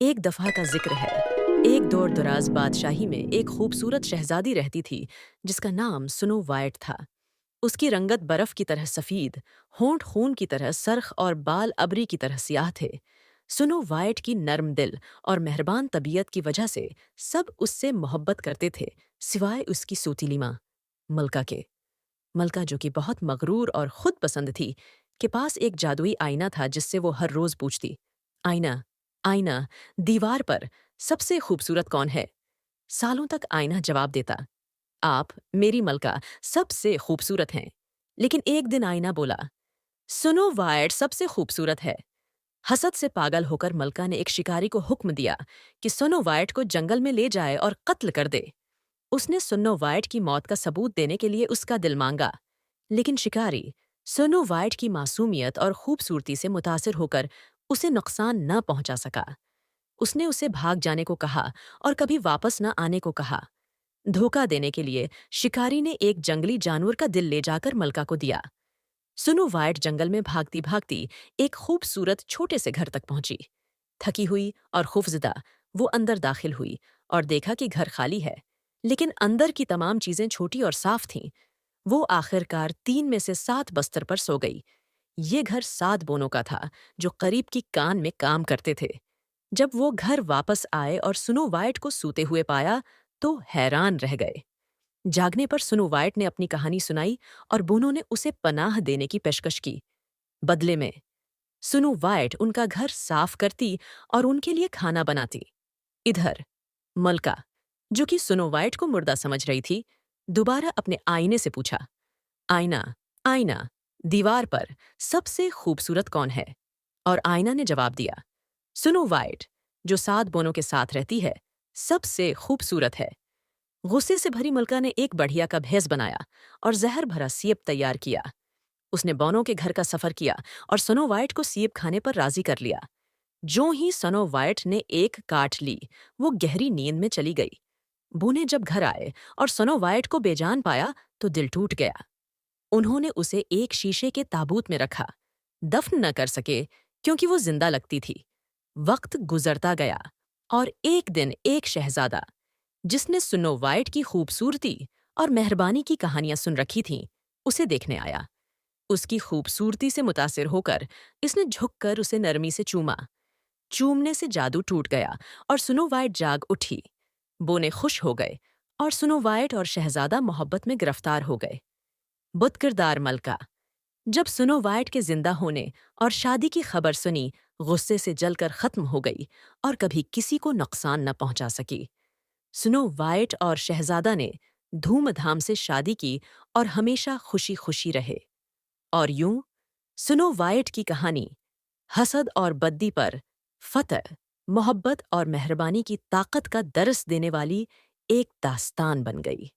एक दफा का जिक्र है। एक दूर दराज बादशाही में एक खूबसूरत शहजादी रहती थी जिसका नाम स्नो वाइट था। उसकी रंगत बर्फ की तरह सफीद, होंठ खून की तरह सरख और बाल अबरी की तरह सियाह थे। स्नो वाइट की नर्म दिल और मेहरबान तबीयत की वजह से सब उससे मोहब्बत करते थे, सिवाय उसकी सोतीली माँ मलका के। मलका, जो कि बहुत मगरूर और खुद पसंद थी, के पास एक जादुई आईना था जिससे वो हर रोज पूछती, आईना, आईना, दीवार पर सबसे खूबसूरत कौन है? सालों तक आईना जवाब देता, आप, मेरी मलका, सबसे खूबसूरत हैं। लेकिन एक दिन आईना बोला, सुनो वाइट सबसे खूबसूरत है। हसद से पागल होकर मलका ने एक शिकारी को हुक्म दिया कि सुनो वाइट को जंगल में ले जाए और कत्ल कर दे। उसने सुनो वाइट की मौत का सबूत देने के लिए उसका दिल मांगा, लेकिन शिकारी सुनो वाइट की मासूमियत और खूबसूरती से मुतासिर होकर उसे नुकसान न पहुंचा सका। उसने उसे भाग जाने को कहा और कभी वापस न आने को कहा। धोखा देने के लिए शिकारी ने एक जंगली जानवर का दिल ले जाकर मलका को दिया। सुनो वाइट जंगल में भागती भागती एक खूबसूरत छोटे से घर तक पहुंची। थकी हुई और खौफजदा वो अंदर दाखिल हुई और देखा कि घर खाली है, लेकिन अंदर की तमाम चीजें छोटी और साफ थीं। वो आखिरकार 3 में से 7 बस्तर पर सो गई। ये घर 7 बोनों का था जो करीब की कान में काम करते थे। जब वो घर वापस आए और सुनो वाइट को सूते हुए पाया तो हैरान रह गए। जागने पर सुनो वाइट ने अपनी कहानी सुनाई और बोनों ने उसे पनाह देने की पेशकश की। बदले में सुनो वाइट उनका घर साफ करती और उनके लिए खाना बनाती। इधर मलका, जो कि सुनो वाइट को मुर्दा समझ रही थी, दोबारा अपने आईने से पूछा, आईना, आईना, दीवार पर सबसे खूबसूरत कौन है? और आईना ने जवाब दिया, सुनो वाइट, जो 7 बोनों के साथ रहती है, सबसे खूबसूरत है। गुस्से से भरी मलका ने एक बढ़िया का भेस बनाया और जहर भरा सेब तैयार किया। उसने बोनों के घर का सफर किया और सनो वाइट को सेब खाने पर राजी कर लिया। जो ही सनो वाइट ने एक काट ली, वो गहरी नींद में चली गई। बूने जब घर आए और सनो वाइट को बेजान पाया तो दिल टूट गया। उन्होंने उसे एक शीशे के ताबूत में रखा। दफन न कर सके क्योंकि वो जिंदा लगती थी। वक्त गुजरता गया और एक दिन एक शहजादा, जिसने सुनो वाइट की खूबसूरती और मेहरबानी की कहानियां सुन रखी थीं, उसे देखने आया। उसकी खूबसूरती से मुतासिर होकर इसने झुककर उसे नरमी से चूमा। चूमने से जादू टूट गया और सुनो वाइट जाग उठी। बोने खुश हो गए और सुनो वाइट और शहजादा मोहब्बत में गिरफ्तार हो गए। बुत किरदार मलका, जब सुनो वाइट के जिंदा होने और शादी की खबर सुनी, गुस्से से जलकर खत्म हो गई और कभी किसी को नुकसान न पहुंचा सकी। सुनो वाइट और शहजादा ने धूमधाम से शादी की और हमेशा खुशी खुशी रहे। और यूं सुनो वाइट की कहानी हसद और बद्दी पर फतह, मोहब्बत और मेहरबानी की ताकत का दरस देने वाली एक दास्तान बन गई।